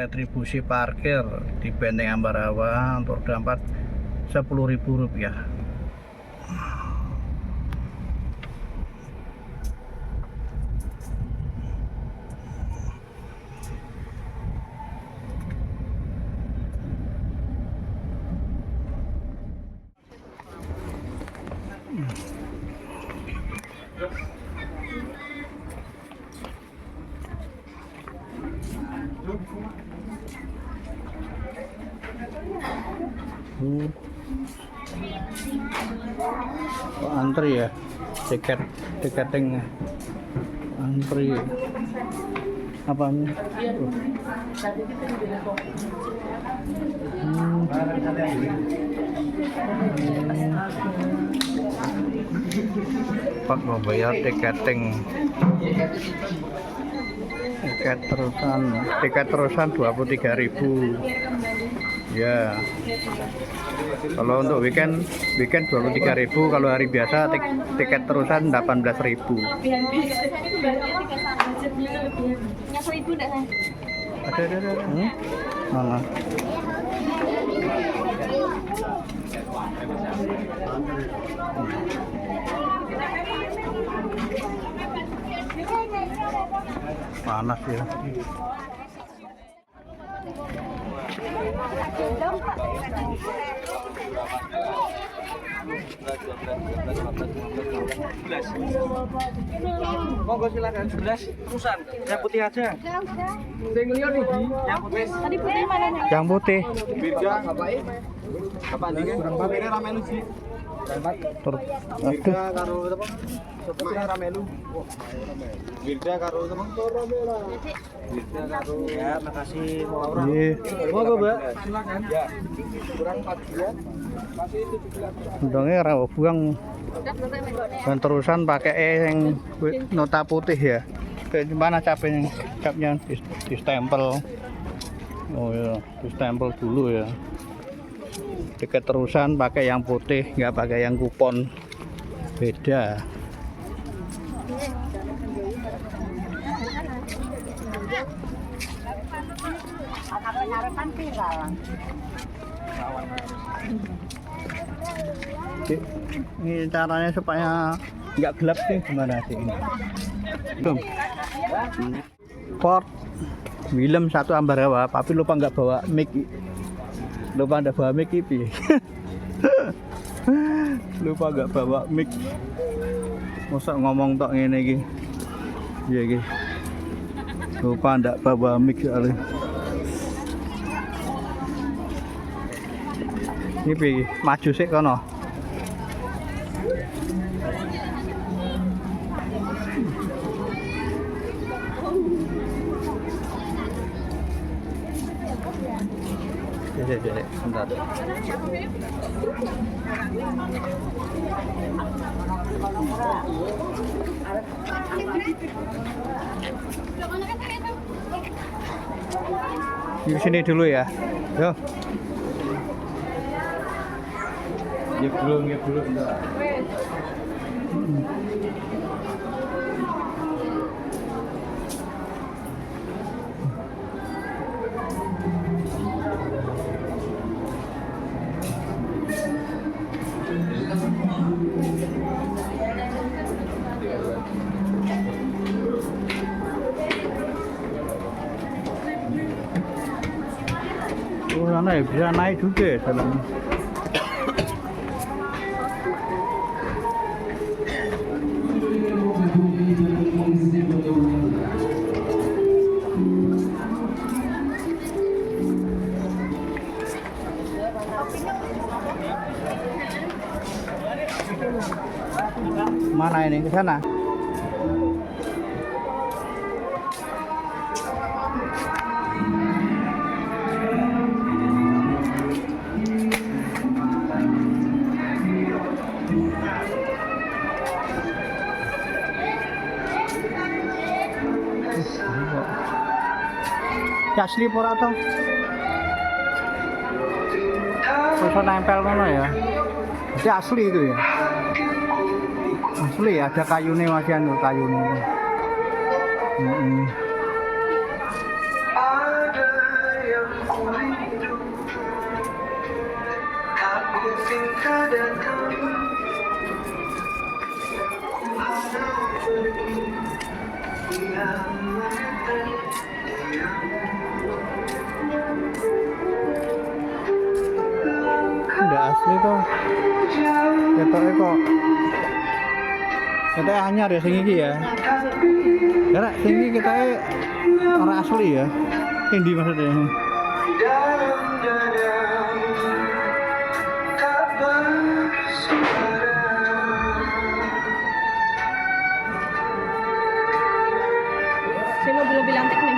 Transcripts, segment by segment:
retribusi parkir di Benteng Ambarawa untuk dapat Rp10.000. Oh, antri ya, tiketing antri apanya? Pak mau bayar tiketing tiket terusan 23.000 ya. Kalau untuk weekend 23.000, kalau hari biasa tiket terusan 18.000. Ada. Mana? Panas ya. Monggo silakan 11 terusan. Yang putih aja. Yang putih. Tadi putih mana? Yang putih. Beda ngapain? Kapan iki? Papire ra melu sih. Beda karo apa? Sepeda ra melu. Beda karo apa? Beda karo ya, makasih Laura. Monggo, Mbak. Silakan. Ya. Kurang 4 bulan. Masih 17. Undangnya rawa buang dan terusan pakai yang nota putih ya. Kayak mana capnya di stempel. Oh ya, di stempel dulu ya. Tiket terusan pakai yang putih, nggak pakai yang kupon. Beda. Ini caranya supaya nggak gelap sih, gimana sih ini? Port Willem 1 Ambarawa, tapi lupa nggak bawa mic. Lupa nggak bawa mic ini. Lupa nggak bawa mic. Masa ngomong tok ngene iki. Iya iki. Lupa nggak bawa mic soalnya. Ini piye? Maju sih kono. Jadi, bentar. Di sini dulu ya. Yo. Ngiep dulu bentar. Oh, sana ya bisa naik juga ya dalamnya. Mana ini? Ke sana? Asli pura toh? Bisa nempel mana ya? Jadi asli itu ya? Asli ada kayunya, masih ada kayunya. Udah asli tuh. Ketoknya kok. Ketoknya anyar ya sing iki ya. Karena sing iki ketoknya orang asli ya. Indi maksudnya. Si mobil-mobil antik nih.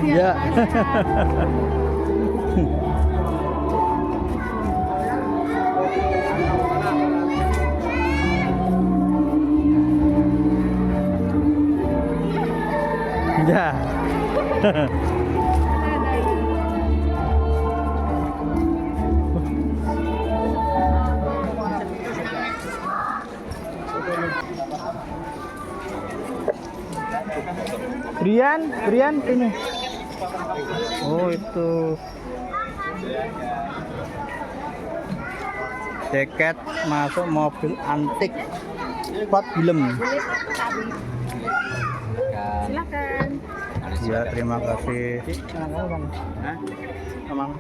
Ya. Ya. Brian ini. Oh itu. Jaket masuk mobil antik. Pot film. Silakan. Ya, terima kasih. Emang.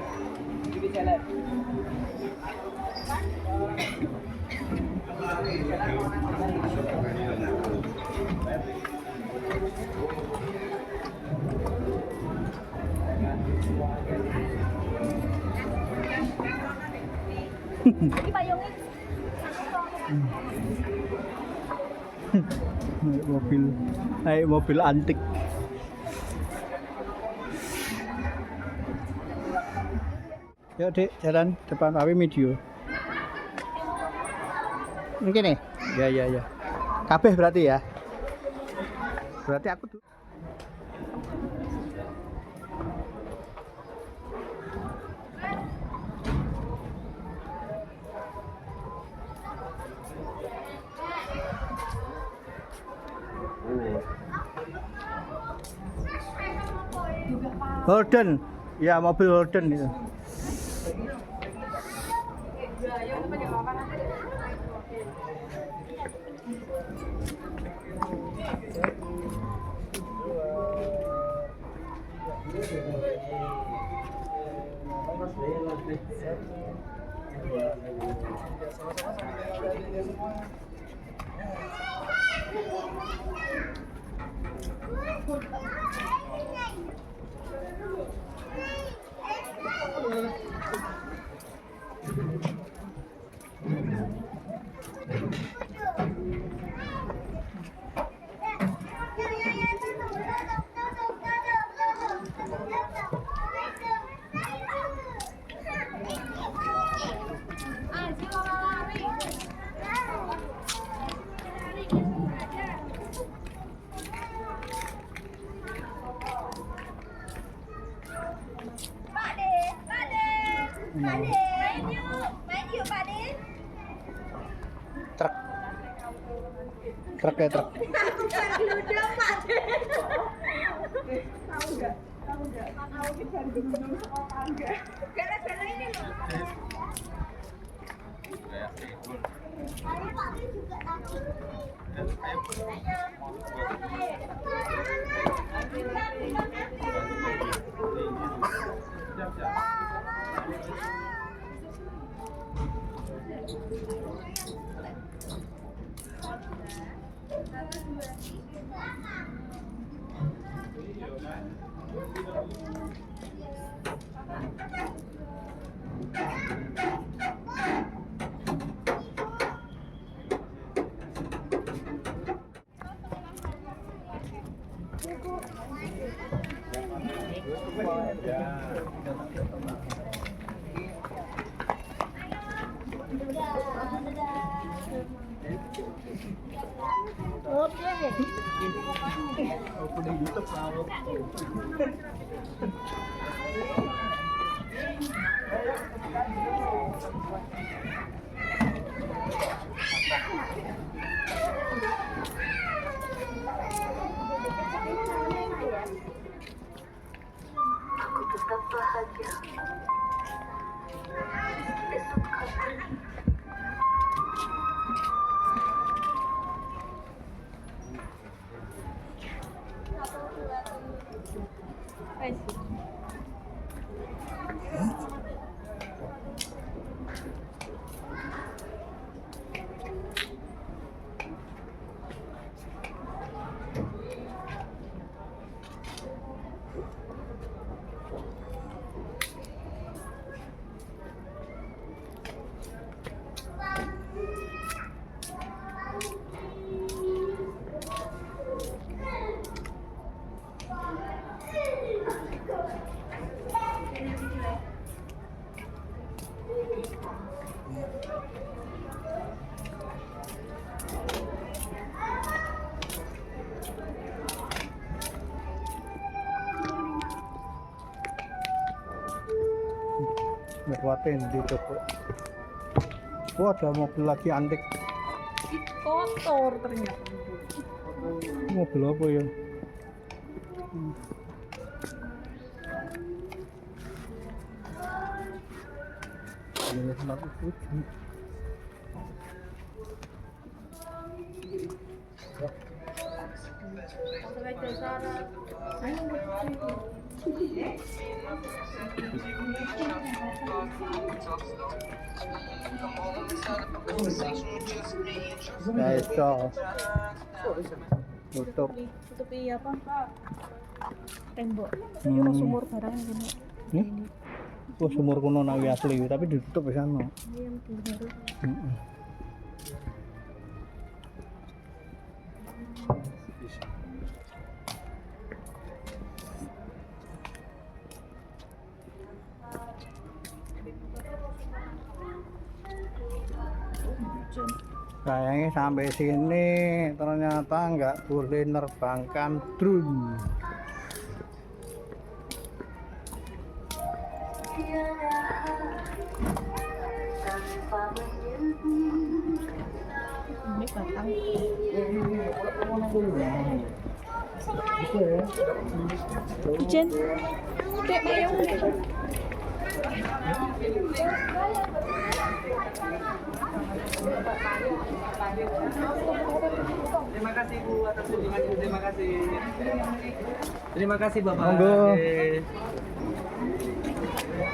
naik mobil antik. Yuk Dek, jalan depan KW Medio. Mungkin nih? Ya. Kabeh berarti ya? Berarti aku tuh. Holden, ya mobil Holden itu. Truk ya truk. Tetap bahagia. Esok hari. Ngekuatin di toko. Wah, ada mobil lagi antik. Kotor ternyata. Mobil apa ya? Ini selalu putih. Ya itu tutup. Tutup iya apa? Tembok. Ini sumur barang gini. Oh, sumur kuno nawi asli tapi ditutup di sana. Ini yang baru. Sayangnya sampai sini ternyata nggak boleh nerbangkan drone. Ini batang. Ijen. Dek mayung. Terima kasih Bu atas kunjungannya. Terima kasih. Terima kasih Bapak. Monggo.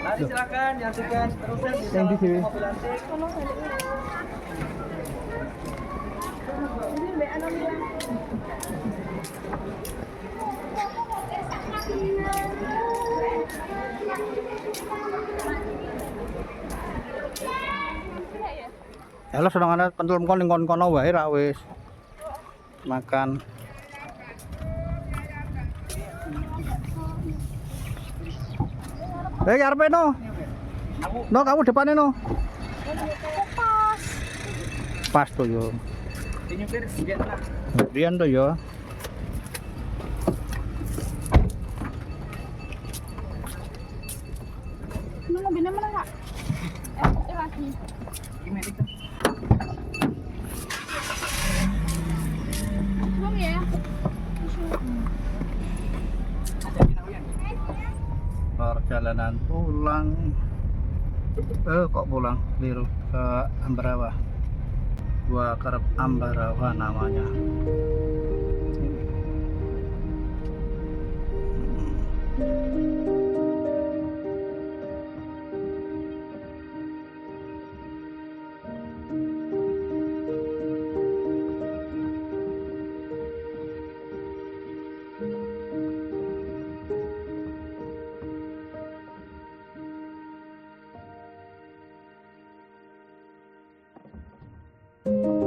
Mari silakan nyaksikan terusan di Yang di sini. mobil antik. Ini Mbak Ana bilang. Halo, sedang ada pentul kon ning kono wae ra wis makan. Arepe no. No, kamu depannya no. Pas tuh yo. Ini nyupir biar tenang. Rian tuh yo. Ini mobilnya mana Kak? Lagi. Gimana itu? Bang ya. Ada binawian. perjalanan pulang. Kok pulang keliru ke Ambarawa. Gua Kerep Ambarawa namanya. Thank